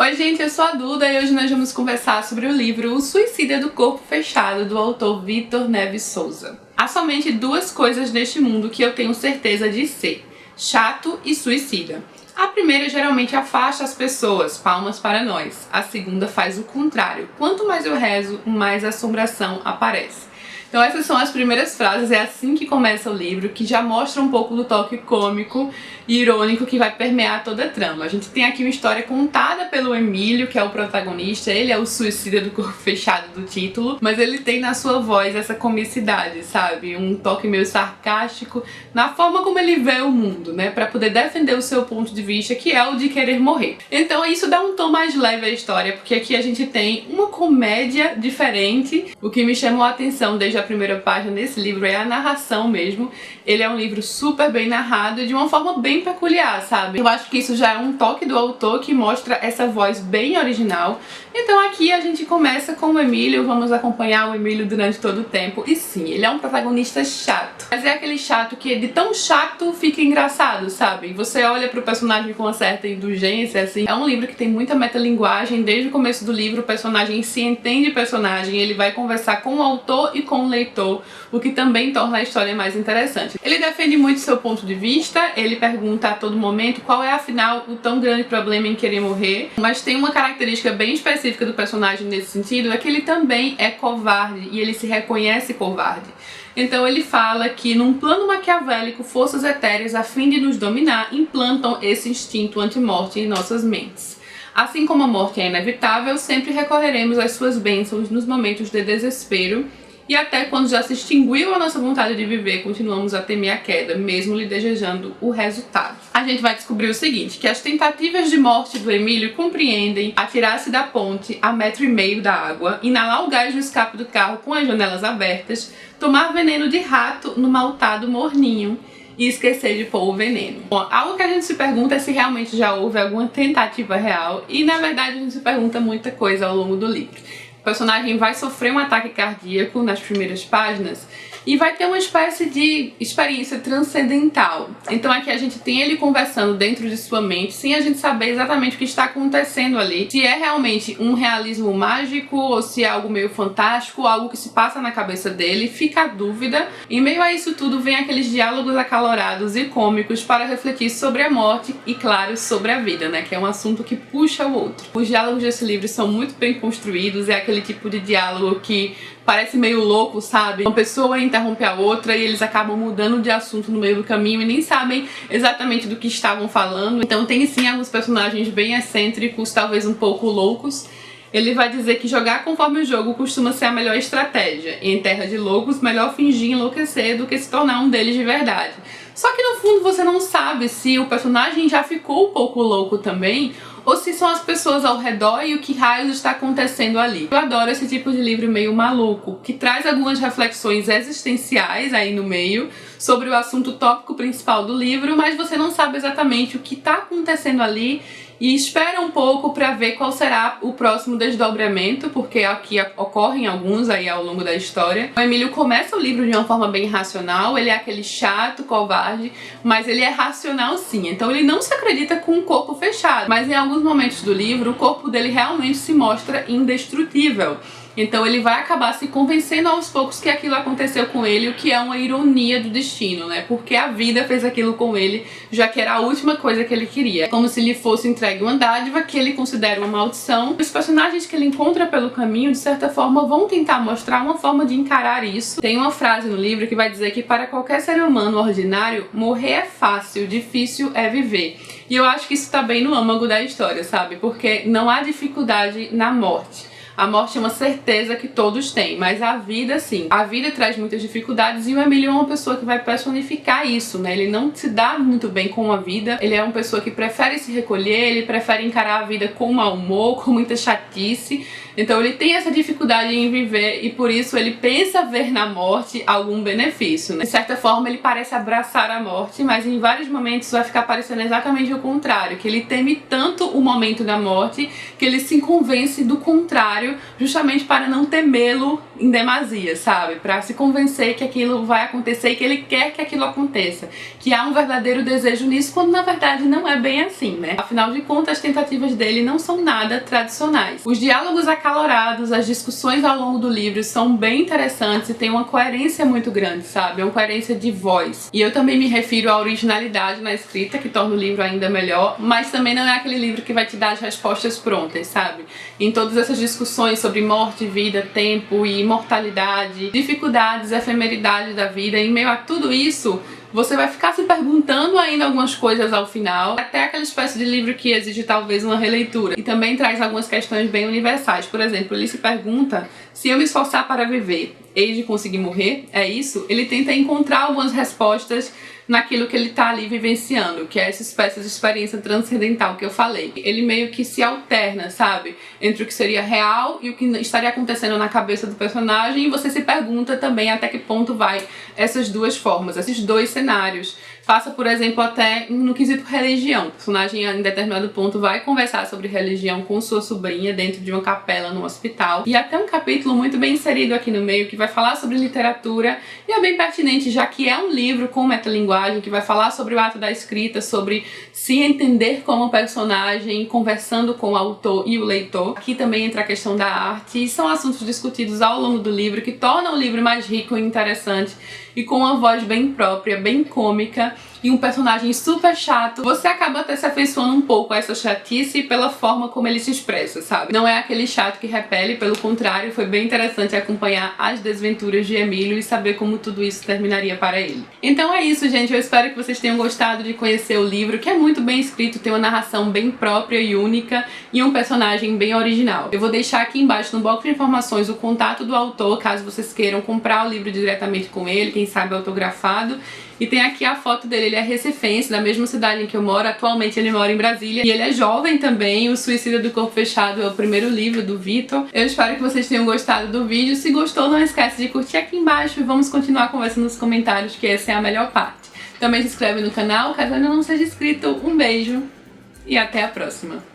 Oi gente, eu sou a Duda e hoje nós vamos conversar sobre o livro O Suicida do Corpo Fechado, do autor Victor Neves Souza. Há somente duas coisas neste mundo que eu tenho certeza de ser: chato e suicida. A primeira geralmente afasta as pessoas, palmas para nós. A segunda faz o contrário. Quanto mais eu rezo, mais assombração aparece. Então essas são as primeiras frases, é assim que começa o livro, que já mostra um pouco do toque cômico e irônico que vai permear toda a trama. A gente tem aqui uma história contada pelo Emílio, que é o protagonista, ele é o suicida do corpo fechado do título, mas ele tem na sua voz essa comicidade, sabe? Um toque meio sarcástico na forma como ele vê o mundo, né? Pra poder defender o seu ponto de vista, que é o de querer morrer. Então isso dá um tom mais leve à história, porque aqui a gente tem uma comédia diferente. O que me chamou a atenção desde a primeira página desse livro é a narração mesmo. Ele é um livro super bem narrado e de uma forma bem peculiar, sabe? Eu acho que isso já é um toque do autor que mostra essa voz bem original. Então aqui a gente começa com o Emílio, vamos acompanhar o Emílio durante todo o tempo. E sim, ele é um protagonista chato, mas é aquele chato que de tão chato fica engraçado, sabe? Você olha pro personagem com uma certa indulgência, assim. É um livro que tem muita metalinguagem. Desde o começo do livro o personagem se entende personagem, ele vai conversar com o autor e com o leitor, o que também torna a história mais interessante. Ele defende muito seu ponto de vista, ele pergunta a todo momento qual é afinal o tão grande problema em querer morrer, mas tem uma característica bem específica do personagem nesse sentido, é que ele também é covarde e ele se reconhece covarde. Então ele fala que num plano maquiavélico, forças etéreas, a fim de nos dominar, implantam esse instinto anti-morte em nossas mentes. Assim como a morte é inevitável, sempre recorreremos às suas bênçãos nos momentos de desespero, e até quando já se extinguiu a nossa vontade de viver, continuamos a temer a queda, mesmo lhe desejando o resultado. A gente vai descobrir o seguinte, que as tentativas de morte do Emílio compreendem atirar-se da ponte a 1,5 metros da água, inalar o gás do escape do carro com as janelas abertas, tomar veneno de rato no maltado morninho e esquecer de pôr o veneno. Bom, algo que a gente se pergunta é se realmente já houve alguma tentativa real, e na verdade a gente se pergunta muita coisa ao longo do livro. O personagem vai sofrer um ataque cardíaco nas primeiras páginas e vai ter uma espécie de experiência transcendental. Então aqui a gente tem ele conversando dentro de sua mente, sem a gente saber exatamente o que está acontecendo ali. Se é realmente um realismo mágico ou se é algo meio fantástico, algo que se passa na cabeça dele, fica a dúvida. Em meio a isso tudo vem aqueles diálogos acalorados e cômicos para refletir sobre a morte e, claro, sobre a vida, né? Que é um assunto que puxa o outro. Os diálogos desse livro são muito bem construídos, é aquele tipo de diálogo que parece meio louco, sabe? Uma pessoa interrompe a outra e eles acabam mudando de assunto no meio do caminho e nem sabem exatamente do que estavam falando. Então tem sim alguns personagens bem excêntricos, talvez um pouco loucos. Ele vai dizer que jogar conforme o jogo costuma ser a melhor estratégia. E em terra de loucos, melhor fingir enlouquecer do que se tornar um deles de verdade. Só que no fundo você não sabe se o personagem já ficou um pouco louco também, ou se são as pessoas ao redor e o que raios está acontecendo ali. Eu adoro esse tipo de livro meio maluco, que traz algumas reflexões existenciais aí no meio, sobre o assunto tópico principal do livro, mas você não sabe exatamente o que está acontecendo ali, e espera um pouco para ver qual será o próximo desdobramento, porque aqui ocorrem alguns aí ao longo da história. O Emílio começa o livro de uma forma bem racional, ele é aquele chato, covarde, mas ele é racional sim. Então ele não se acredita com o corpo fechado, mas em alguns momentos do livro o corpo dele realmente se mostra indestrutível. Então ele vai acabar se convencendo aos poucos que aquilo aconteceu com ele, o que é uma ironia do destino, né? Porque a vida fez aquilo com ele, já que era a última coisa que ele queria. É como se lhe fosse entregue uma dádiva que ele considera uma maldição. Os personagens que ele encontra pelo caminho, de certa forma, vão tentar mostrar uma forma de encarar isso. Tem uma frase no livro que vai dizer que para qualquer ser humano ordinário, morrer é fácil, difícil é viver. E eu acho que isso tá bem no âmago da história, sabe? Porque não há dificuldade na morte. A morte é uma certeza que todos têm, mas a vida sim. A vida traz muitas dificuldades e o Emílio é uma pessoa que vai personificar isso, né? Ele não se dá muito bem com a vida, ele é uma pessoa que prefere se recolher, ele prefere encarar a vida com mau humor, com muita chatice. Então ele tem essa dificuldade em viver e por isso ele pensa ver na morte algum benefício, né? De certa forma ele parece abraçar a morte, mas em vários momentos vai ficar parecendo exatamente o contrário, que ele teme tanto o momento da morte que ele se convence do contrário contrário, justamente para não temê-lo em demasia, sabe? Para se convencer que aquilo vai acontecer e que ele quer que aquilo aconteça, que há um verdadeiro desejo nisso, quando na verdade não é bem assim, né? Afinal de contas, as tentativas dele não são nada tradicionais. Os diálogos acalorados, as discussões ao longo do livro são bem interessantes e tem uma coerência muito grande, sabe? É uma coerência de voz. E eu também me refiro à originalidade na escrita, que torna o livro ainda melhor, mas também não é aquele livro que vai te dar as respostas prontas, sabe? Em todas essas discussões sobre morte, vida, tempo e imortalidade, dificuldades, efemeridade da vida, em meio a tudo isso, você vai ficar se perguntando ainda algumas coisas ao final, até aquela espécie de livro que exige talvez uma releitura. E também traz algumas questões bem universais. Por exemplo, ele se pergunta: se eu me esforçar para viver, hei de conseguir morrer? É isso? Ele tenta encontrar algumas respostas naquilo que ele tá ali vivenciando, que é essa espécie de experiência transcendental que eu falei. Ele meio que se alterna, sabe? Entre o que seria real e o que estaria acontecendo na cabeça do personagem, e você se pergunta também até que ponto vai essas duas formas, esses dois cenários. Passa, por exemplo, até no quesito religião. O personagem, em determinado ponto, vai conversar sobre religião com sua sobrinha dentro de uma capela no hospital. E até um capítulo muito bem inserido aqui no meio que vai falar sobre literatura, e é bem pertinente, já que é um livro com metalinguagem que vai falar sobre o ato da escrita, sobre se entender como personagem, conversando com o autor e o leitor. Aqui também entra a questão da arte, e são assuntos discutidos ao longo do livro que tornam o livro mais rico e interessante, e com uma voz bem própria, bem cômica, e um personagem super chato. Você acaba até se afeiçoando um pouco a essa chatice pela forma como ele se expressa, sabe? Não é aquele chato que repele, pelo contrário, foi bem interessante acompanhar as desventuras de Emílio e saber como tudo isso terminaria para ele. Então é isso, gente, eu espero que vocês tenham gostado de conhecer o livro, que é muito bem escrito, tem uma narração bem própria e única, e um personagem bem original. Eu vou deixar aqui embaixo no box de informações o contato do autor, caso vocês queiram comprar o livro diretamente com ele, quem sabe autografado. E tem aqui a foto dele, ele é recifense, da mesma cidade em que eu moro. Atualmente ele mora em Brasília e ele é jovem também. O Suicida do Corpo Fechado é o primeiro livro do Vitor. Eu espero que vocês tenham gostado do vídeo. Se gostou, não esquece de curtir aqui embaixo e vamos continuar conversando nos comentários, que essa é a melhor parte. Também se inscreve no canal, caso ainda não seja inscrito. Um beijo e até a próxima!